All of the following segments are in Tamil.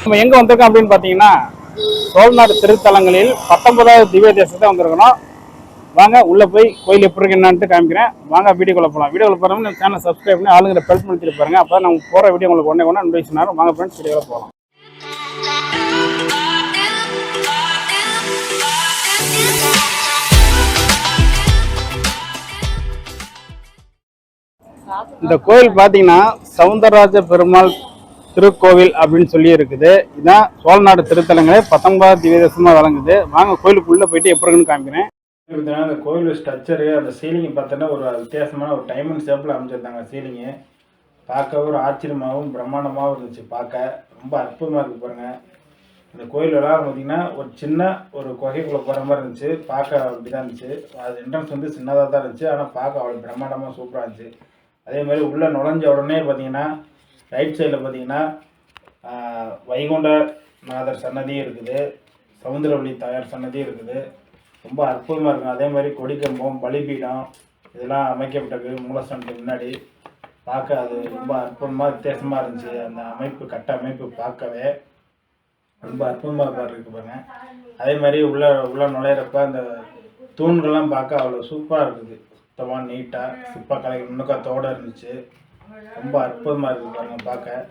நம்ம எங்கே வந்திருக்கோம் அப்படின்னு பார்த்தீங்கன்னா, சோழநாடு திருத்தலங்களில் 19வது திவ்ய தேசத்தை வந்திருக்கணும். வாங்க உள்ளே போய் கோயில் எப்படி இருக்கு என்னன்ட்டு காமிக்கிறேன். வாங்க வீடியோக்குள்ள போகலாம். வீடியோக்குள்ள போகிறோம்னு சேனல் சப்ஸ்கிரைப் பண்ணி ஆளுங்கிற பெல் பண்ணிட்டு பாருங்க. அப்போ நம்ம போகிற வீடியோ உங்களுக்கு ஒன்றே நோட்டிஃபிகேஷன் வரும். வாங்க ஃப்ரெண்ட்ஸ் வீடியோவில் போகலாம். இந்த கோயில் பார்த்தீங்கன்னா சவுந்தரராஜ பெருமாள் திருக்கோவில் அப்படின்னு சொல்லி இருக்குது. இதுதான் சோழநாடு திருத்தலங்களே 19வது திவ்ய தேசமாக வழங்குது. வாங்க கோயிலுக்குள்ளே போயிட்டு எப்படி இருக்குன்னு காமிக்கிறேன். அந்த கோயில் ஸ்ட்ரக்சரு, அந்த சீலிங்கை பார்த்தோன்னா ஒரு வித்தியாசமான ஒரு டைமண்ட் ஷேப்பில் அமைச்சிருந்தாங்க. சீலிங்கு பார்க்க ஒரு ஆச்சரியமாகவும் பிரம்மாண்டமாகவும் இருந்துச்சு. பார்க்க ரொம்ப அற்புதமாக இருக்குது பாருங்கள். இந்த கோயிலெல்லாம் பார்த்திங்கன்னா ஒரு சின்ன ஒரு குகைக்குள்ளே போகிற மாதிரி இருந்துச்சு. பார்க்க அப்படி தான் இருந்துச்சு. அது என்ட்ரன்ஸ் வந்து சின்னதாக தான் இருந்துச்சு, ஆனால் பார்க்க அவ்வளோ பிரம்மாண்டமாக சூப்பராக இருந்துச்சு. அதே மாதிரி உள்ளே நுழைஞ்ச உடனே பார்த்தீங்கன்னா ரைட் சைடில் பார்த்தீங்கன்னா வைகுண்டநாதர் சன்னதியும் இருக்குது, சவுந்தரவள்ளி தாயார் சன்னதியும் இருக்குது. ரொம்ப அற்புதமாக இருக்கும். அதே மாதிரி கொடிக்கம்பம், பலிபீடம் இதெல்லாம் அமைக்கப்பட்டிருக்கு மூலஸ்தானத்துக்கு முன்னாடி. பார்க்க அது ரொம்ப அற்புதமாக வித்தியாசமாக இருந்துச்சு. அந்த அமைப்பு, கட்ட அமைப்பு பார்க்கவே ரொம்ப அற்புதமாக இருக்கு பாருங்க. அதே மாதிரி உள்ள நுழையிறப்ப அந்த தூண்கள்லாம் பார்க்க அவ்வளோ சூப்பராக இருக்குது. சுத்தமாக நீட்டாக சிற்பக்கலை நுணுக்கத்தோடு இருந்துச்சு. ரொம்ப அற்புதமாக இருக்குது பாருங்கள் பார்க்க.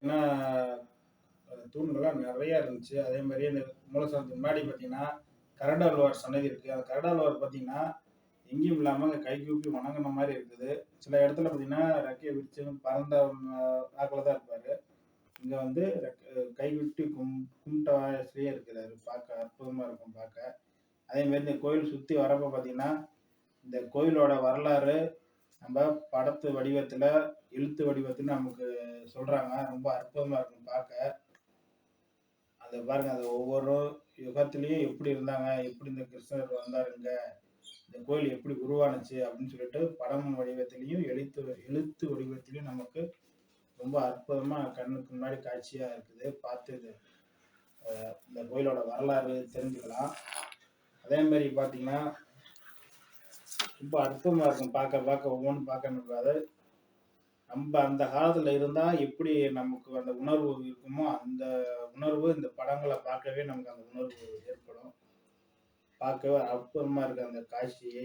ஏன்னா தூண்கள்லாம் நிறையா இருந்துச்சு. அதே மாதிரி இந்த மூலஸ்தானத்துக்கு முன்னாடி பார்த்தீங்கன்னா கரடாழ்வார் சன்னதி இருக்குது. அந்த கரடாழ்வார் பார்த்தீங்கன்னா எங்கேயும் இல்லாமல் கை கூப்பி வணங்கின மாதிரி இருக்குது. சில இடத்துல பார்த்தீங்கன்னா ரெக்கையை விரிச்சு பறந்த ஆக்கில் தான் இருப்பார். இங்கே வந்து கை விட்டு கும்பிட்டாசிரியே இருக்கிறாரு. பார்க்க அற்புதமாக இருக்கும் பார்க்க. அதேமாரி இந்த கோயில் சுற்றி வரப்போ பார்த்தீங்கன்னா இந்த கோயிலோட வரலாறு நம்ம படத்து வடிவத்தில், எழுத்து வடிவத்தில் நமக்கு சொல்கிறாங்க. ரொம்ப அற்புதமாக இருக்கும் பார்க்க. அதை பாருங்கள், அது ஒவ்வொரு யுகத்துலேயும் எப்படி இருந்தாங்க, எப்படி இந்த கிருஷ்ணர் வந்தாருங்க, இந்த கோயில் எப்படி உருவானுச்சு அப்படின்னு சொல்லிட்டு படம் வடிவத்திலையும் எழுத்து வடிவத்திலையும் நமக்கு ரொம்ப அற்புதமாக கண்ணுக்கு முன்னாடி காட்சியாக இருக்குது. பார்த்து இந்த கோயிலோட வரலாறு தெரிஞ்சுக்கலாம். அதே மாதிரி பார்த்தீங்கன்னா ரொம்ப அற்புதமாக இருக்கும் பார்க்க ஒவ்வொன்றும் பார்க்க. நம்ம அந்த காலத்தில் இருந்தால் எப்படி நமக்கு அந்த உணர்வு இருக்குமோ அந்த உணர்வு இந்த படங்களை பார்க்கவே நமக்கு அந்த உணர்வு ஏற்படும். பார்க்கவே அற்புதமாக இருக்குது அந்த காட்சியை.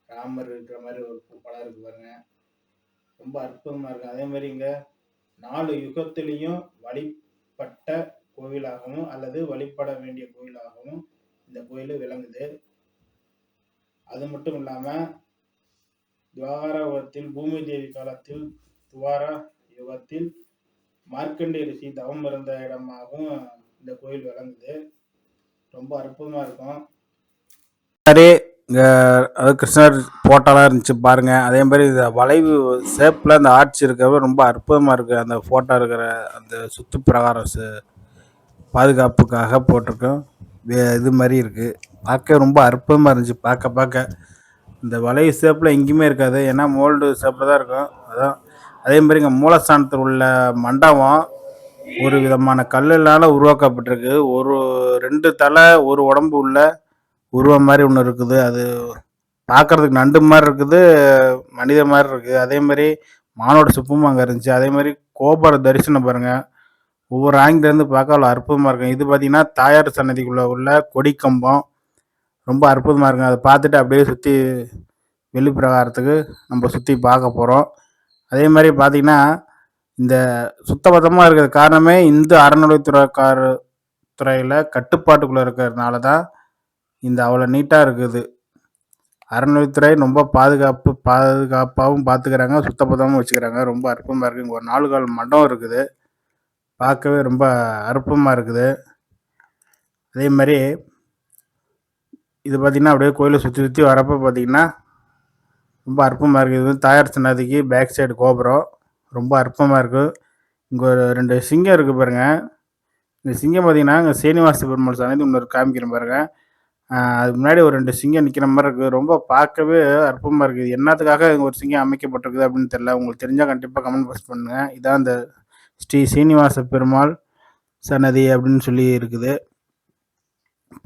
ராமர் இருக்கிற மாதிரி ஒரு படம் இருக்கு பாருங்க, ரொம்ப அற்புதமாக இருக்குது. அதே மாதிரி இங்கே 4 யுகத்திலையும் வழிபட்ட கோவிலாகவும் அல்லது வழிபட வேண்டிய கோவிலாகவும் இந்த கோயில் விளங்குது. அது மட்டும் இல்லாமல் துவாரகத்தில் பூமி தேவி காலத்தில் துவார யுகத்தில் மார்க்கண்டே ரிஷி தவம் இருந்த இடமாகவும் இந்த கோயில் விளங்குது. ரொம்ப அற்புதமாக இருக்கும். சரி, இங்கே அது கிருஷ்ணர் ஃபோட்டோலாம் இருந்துச்சு பாருங்கள். அதே மாதிரி இந்த வளைவு ஷேப்பில் அந்த ஆட்சி இருக்கிறது ரொம்ப அற்புதமாக இருக்குது. அந்த ஃபோட்டோ இருக்கிற அந்த சுற்று பிரகாரம் பாதுகாப்புக்காக போட்டிருக்கோம். இது மாதிரி இருக்குது. பார்க்க ரொம்ப அற்புதமாக இருந்துச்சு. பார்க்க இந்த வளைவு ஷேப்பில் எங்கேயுமே இருக்காது, ஏன்னா மோல்டு ஷேப்பில் தான் இருக்கும். அதான் அதே மாதிரி இங்கே மூலஸ்தானத்தில் உள்ள மண்டபம் ஒரு விதமான கல்லுனால உருவாக்கப்பட்டிருக்கு. 2 தலை ஒரு உடம்பு உள்ள உருவம் மாதிரி ஒன்று இருக்குது. அது பார்க்குறதுக்கு நண்டு மாதிரி இருக்குது, மனித மாதிரி இருக்குது. அதே மாதிரி மானோட சிற்பமும் அங்கே இருந்துச்சு. அதே மாதிரி கோபுர தரிசனம் பாருங்கள், ஒவ்வொரு ஆங்கிலேருந்து பார்க்க அவ்வளோ அற்புதமாக இருக்கும். இது பார்த்திங்கன்னா தாயார் சன்னதிக்குள்ளே உள்ள கொடிக்கம்பம் ரொம்ப அற்புதமாக இருக்கும். அதை பார்த்துட்டு அப்படியே சுற்றி வெளிப்பிரகாரத்துக்கு நம்ம சுற்றி பார்க்க போகிறோம். அதே மாதிரி பார்த்திங்கன்னா இந்த சுத்தபத்தமாக இருக்கிற காரணமே இந்து அறநிலைத்துறையில் கட்டுப்பாட்டுக்குள்ளே இருக்கிறதுனால தான் இந்த அவ்வளோ நீட்டாக இருக்குது. அறநிலைத்துறை ரொம்ப பாதுகாப்பாகவும் பார்த்துக்கிறாங்க, சுத்தபத்தமாக வச்சுக்கிறாங்க. ரொம்ப அற்புதமாக இருக்குது. இங்கே ஒரு 4 கால் மண்டபம் இருக்குது. பார்க்கவே ரொம்ப அற்புதமாக இருக்குது. அதே மாதிரி இது பார்த்திங்கன்னா அப்படியே கோயிலை சுற்றி வரப்போ பார்த்திங்கன்னா ரொம்ப அற்புதமாக இருக்குது. இது தாயார் சன்னதிக்கு பேக் சைடு கோபுரம் ரொம்ப அற்புதமாக இருக்குது. இங்கே ஒரு 2 சிங்கம் இருக்குது பாருங்கள். இந்த சிங்கம் பார்த்திங்கன்னா இங்கே சீனிவாச பெருமாள் சன்னதி ஒன்று காமிக்கிறேன் பாருங்கள். அதுக்கு முன்னாடி ஒரு 2 சிங்கம் நிற்கிற மாதிரி இருக்குது. ரொம்ப பார்க்கவே அற்புதமாக இருக்குது. என்னத்துக்காக இங்கே ஒரு சிங்கம் அமைக்கப்பட்டிருக்குது அப்படின்னு தெரியல. உங்களுக்கு தெரிஞ்சால் கண்டிப்பாக கமெண்ட் பாக்ஸ் பண்ணுங்கள். இதான் இந்த ஸ்ரீ சீனிவாச பெருமாள் சன்னதி அப்படின்னு சொல்லி இருக்குது.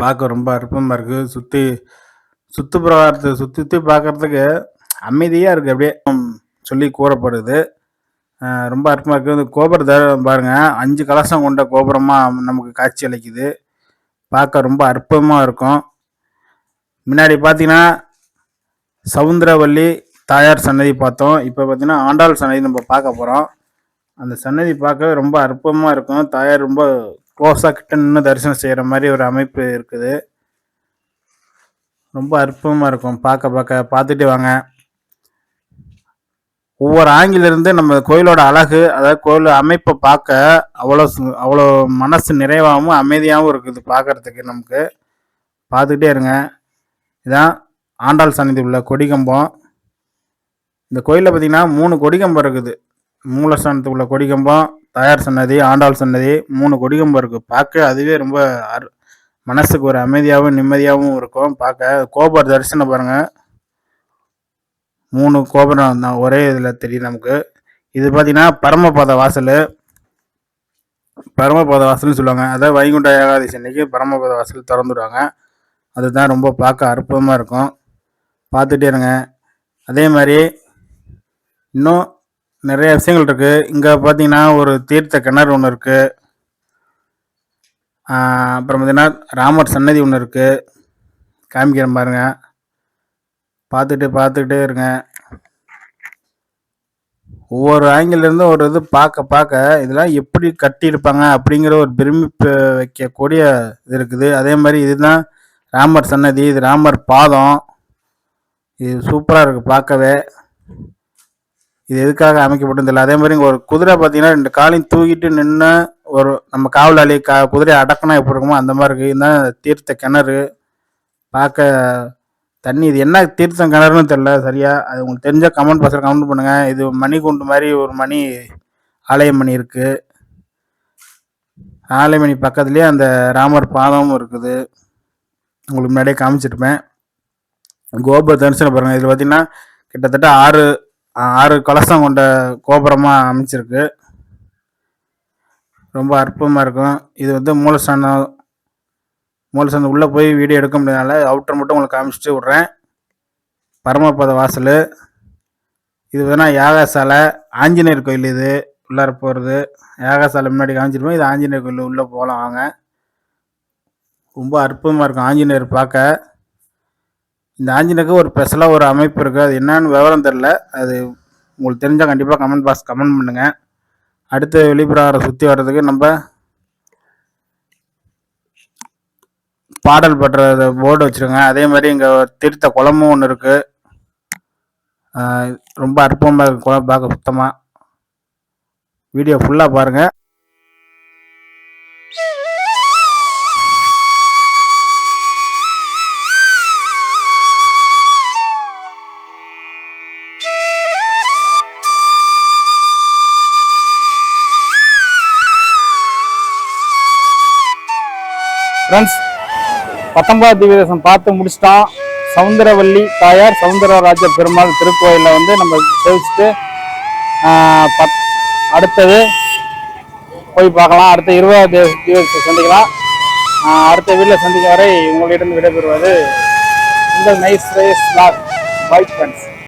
பார்க்க ரொம்ப அற்புதமாக இருக்குது. சுற்றுப்புறத்தை சுற்றி பார்க்குறதுக்கு அமைதியாக இருக்குது அப்படியே சொல்லி கூறப்படுது. ரொம்ப அற்புதமாக இருக்குது. இந்த கோபுரம் பாருங்கள், 5 கலசம் கொண்ட கோபுரமாக நமக்கு காட்சி அளிக்குது. பார்க்க ரொம்ப அற்புதமாக இருக்கும். முன்னாடி பார்த்தீங்கன்னா சவுந்தரவல்லி தாயார் சன்னதி பார்த்தோம். இப்போ பார்த்தீங்கன்னா ஆண்டாள் சன்னதி நம்ம பார்க்க போகிறோம். அந்த சன்னதி பார்க்கவே ரொம்ப அற்புதமாக இருக்கும். தாயார் ரொம்ப க்ளோஸாக கிட்ட நின்று தரிசனம் செய்கிற மாதிரி ஒரு அமைப்பு இருக்குது. ரொம்ப அற்புதமாக இருக்கும். பார்த்துட்டு வாங்க. ஒவ்வொரு ஆங்கிலிருந்து நம்ம கோயிலோட அழகு, அதாவது கோயில் அமைப்பை பார்க்க அவ்வளோ மனசு நிறைவாகவும் அமைதியாகவும் இருக்குது பார்க்கறதுக்கு. நமக்கு பார்த்துக்கிட்டே இருங்க. இதான் ஆண்டாள் சன்னதி உள்ள கொடிக்கம்பம். இந்த கோயிலில் பார்த்தீங்கன்னா 3 கொடிக்கம்பம் இருக்குது. மூலஸ்தானத்துக்கு உள்ள கொடிக்கம்பம், தாயார் சன்னதி, ஆண்டாள் சன்னதி, 3 கொடிக்கம்பம் இருக்குது. பார்க்க அதுவே ரொம்ப மனசுக்கு ஒரு அமைதியாகவும் நிம்மதியாகவும் இருக்கும். பார்க்க கோபுர தரிசனம் பாருங்கள், 3 கோபுரம் தான் ஒரே இதில் தெரியும் நமக்கு. இது பார்த்தீங்கன்னா பரமபத வாசல். பரமபத வாசல்னு சொல்லுவாங்க. அதாவது வைகுண்ட ஏகாதசி அன்னைக்கு பரமபத வாசல் திறந்துடுவாங்க. அதுதான் ரொம்ப பார்க்க அற்புதமாக இருக்கும். பார்த்துட்டே இருங்க. அதே மாதிரி இன்னும் நிறைய விஷயங்கள் இருக்குது. இங்கே பார்த்தீங்கன்னா ஒரு தீர்த்த கிணறு ஒன்று இருக்குது. அப்புறம் பார்த்தீங்கன்னா ராமர் சன்னதி ஒன்று இருக்குது. காமிக்கிறேன் பாருங்கள். பார்த்துக்கிட்டே இருங்க. ஒவ்வொரு ஆங்கிலிருந்து ஒரு இது பார்க்க இதெல்லாம் எப்படி கட்டியிருப்பாங்க அப்படிங்கிற ஒரு பிரமிப்பு வைக்கக்கூடிய இது இருக்குது. அதே மாதிரி இதுதான் ராமர் சன்னதி, இது ராமர் பாதம். இது சூப்பராக இருக்குது பார்க்கவே. இது எதுக்காக அமைக்கப்பட்டது இல்லை. அதே மாதிரி இங்கே ஒரு குதிரை பார்த்தீங்கன்னா 2 காலையும் தூக்கிட்டு நின்று ஒரு நம்ம காவலாளி குதிரையை அடக்கணும் எப்படி இருக்குமோ அந்த மாதிரி இருக்குது. இதுதான் தீர்த்த கிணறு. பார்க்க தண்ணி, இது என்ன தீர்த்தம் கிணறுன்னு தெரில சரியா. அது உங்களுக்கு தெரிஞ்சால் கமெண்ட் பாக்ஸில் கமெண்ட் பண்ணுங்கள். இது மணிகுண்டு மாதிரி ஒரு மணி ஆலயமணி இருக்குது. ஆலயமணி பக்கத்துலேயே அந்த ராமர் பாதமும் இருக்குது. உங்களுக்கு முன்னாடியே காமிச்சிருப்பேன். கோபுர தரிசனம் பாருங்கள். இதில் பார்த்திங்கன்னா கிட்டத்தட்ட 6 கலசம் கொண்ட கோபுரமாக அமைச்சிருக்கு. ரொம்ப அற்புதமாக இருக்கும். இது வந்து மூலஸ்தானம் உள்ளே போய் வீடியோ எடுக்க முடியாதனால அவுட்டர் மட்டும் உங்களுக்கு காமிச்சிட்டு விட்றேன். பரமபத வாசல். இது வேணால் யாகசாலை, ஆஞ்சநேயர் கோயில். இது உள்ளார போகிறது யாகசாலை முன்னாடி காமிச்சிருப்போம். இது ஆஞ்சநேயர் கோயில் உள்ளே போகலாம் வாங்க. ரொம்ப அற்புதமாக இருக்கும் ஆஞ்சநேயர் பார்க்க. இந்த ஆஞ்சநேயருக்கு ஒரு ஸ்பெஷலாக ஒரு அமைப்பு இருக்குது. அது என்னன்னு விவரம் தெரில. அது உங்களுக்கு தெரிஞ்சால் கண்டிப்பாக கமெண்ட் பண்ணுங்கள். அடுத்து வெளிப்பிரகாரம் சுற்றி வர்றதுக்கு நம்ம பாடல் படுற போர்டு வச்சுருங்க. அதே மாதிரி இங்கே தீர்த்த குளமும் ஒன்று இருக்குது. ரொம்ப அற்புதமாக இருக்குது குளம் பார்க்க சுத்தமாக. வீடியோ ஃபுல்லாக பாருங்கள். ஃப்ரெண்ட்ஸ், 19வது திவ்யதேசம் பார்த்து முடிச்சிட்டோம். சவுந்தரவல்லி தாயார், சவுந்தரராஜ பெருமாள் திருக்கோயிலில் வந்து நம்ம சேவிச்சுட்டு அடுத்தது போய் பார்க்கலாம். அடுத்த 20வது திவ்யதேசம் சந்திக்கலாம். அடுத்த வீட்டில் சந்திக்க வரை உங்களிடம் விடைபெறுவது உங்கள் nice race vlog. Bye friends.